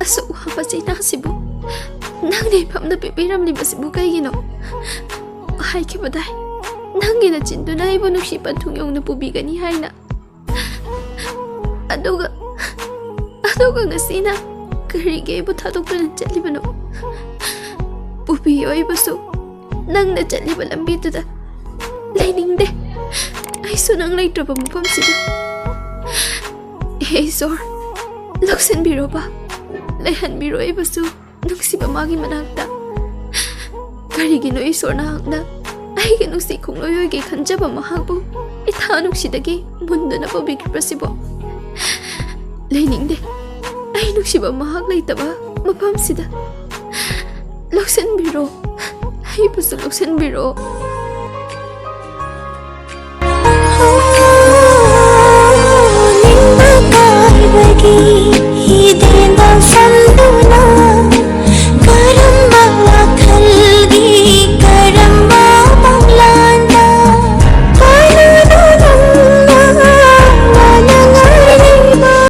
asuk waba chainasibu nangni famna pipiramlibasibu kaigino haikibadai nangi na chinduna aibu nuksi panthung yongna pubigani haina aduga ngasina karige aibu thadokduna chatlibano pubiyo aibusu nangna chatliba lambituda lainingde aisu nang laitraba mafamsida he Isor loksanbiroba laihanbiro aibusu nungsiba magi manakta karigino Isor nahakna aiga nungsi khungloyoyge khanjaba mahakbu itha nungsidagi munduna pubikribasibo lainingde ai nungsiba mahak laitaba mafamsida loksanbiro aibusu loksanbiro